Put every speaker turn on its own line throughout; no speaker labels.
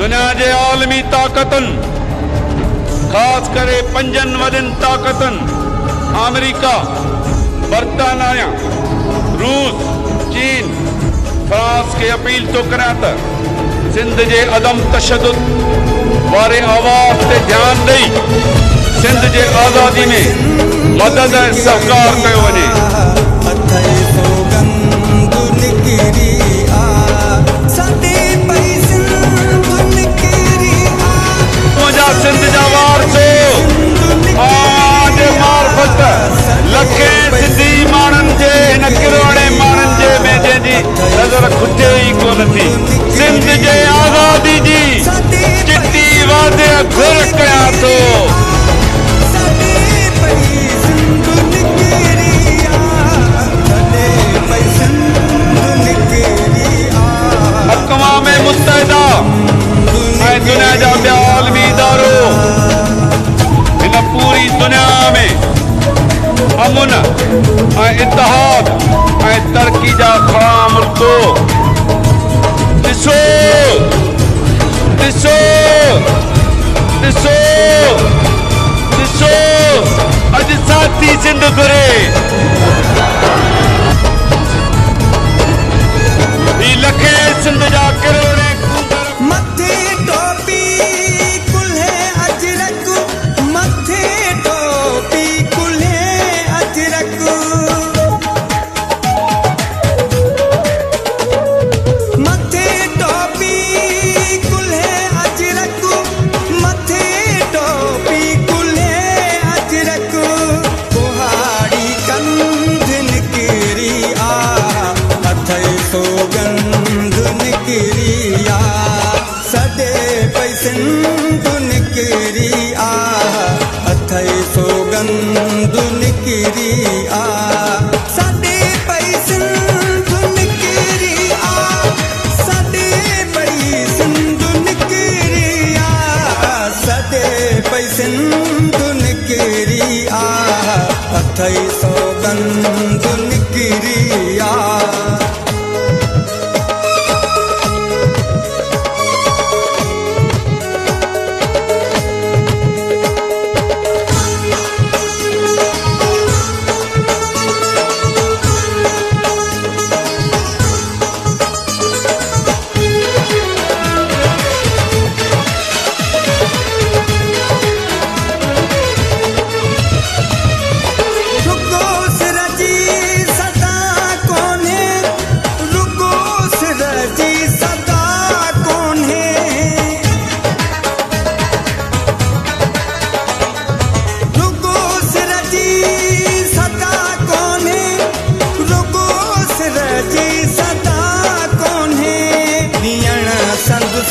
दुनिया जे आलमी ताक़तुनि ख़ासि करे पंजनि वॾियुनि ताक़तुनि अमेरिका, बर्तानिया, रूस, चीन, फ्रांस खे अपील थो करियां त सिंध जे अदम तशद्दुद वारे आवाज़ ते ध्यानु ॾेई सिंध जे आज़ादी में मदद ऐं सहकार कयो वञे। सिंध जा वारसो मार्फत लखें सिंधी माण्हुनि जे हिन किरोड़े माण्हुनि जे में जंहिंजी नज़र खुटे ई कोन थी सिंध जे आज़ादी जी चिटी वादे घुर कयां थो। अक़वाम मुत्तहिदा ऐं दुनिया जा ॿिया आलमी इदारो हिन पूरी दुनिया में अमुन ऐं इत्तिहाद ऐं तरक़ी जा खड़ा मुल्को ॾिसो ॾिसो ॾिसो ॾिसो अॼु साथी सिंध घुरे ही लखे सिंध जा किरोड़े
मथे टोपी कुल्हे अजरक मथे टोपी कुल्हे अजरक मथे टोपी कुल्हे अजरक मथे टोपी कुल्हे अजरक कुहाड़ी कंध निकिरी आ अथई सोगंध निकिरी आ सदे पैसंद निकिरी आ अथई सोगंद निकिरी आ सदे पैसंद निकिरी आ सदे पैसंद निकिरी आ सदे पैसंद निकिरी आ अथई सोगंद निकिरी आ।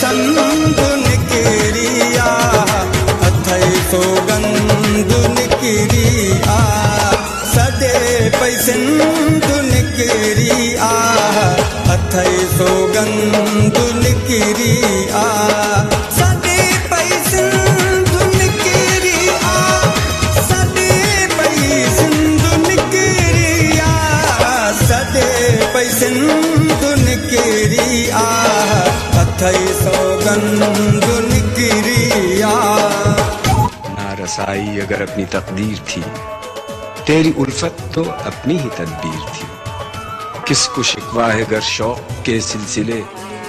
संद निकिरी आ अथई सोगंद निकिरी आ सदे पैसंद निकिरी आ अथई सोगंद निकिरी आ सदे पैसंद निकिरी आ सदे पैसंद निकिरी आ सदे पैसंद निकिरी आ अथई सौगंध निकिरी आ।
नारसाई अगर अपनी तकदीर थी तेरी उल्फत तो अपनी ही तदबीर थी किसको शिकवा है गर शौक के सिलसिले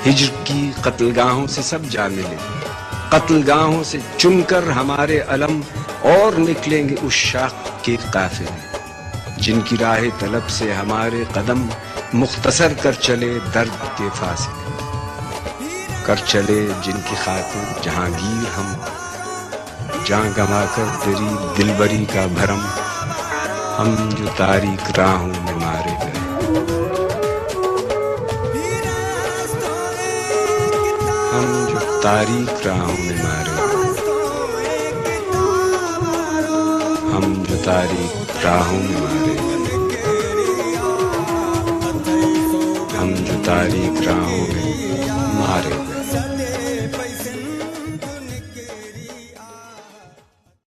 हिज्र की कत्लगाहों से सब जा मिले कत्लगाहों से चुनकर हमारे अलम और निकलेंगे उस शाख के काफिले जिनकी राह तलब से हमारे कदम मुख्तसर कर चले दर्द के फासिले कर चले जिनकी खातिर जहांगीर हम जान गंवाकर तेरी दिलबरी का भरम हम जो तारीख राहों में मारे गए हम जो तारीख राहों में मारे गए हम जो तारीख राहों में मारे हम जो तारीख राहों में मारे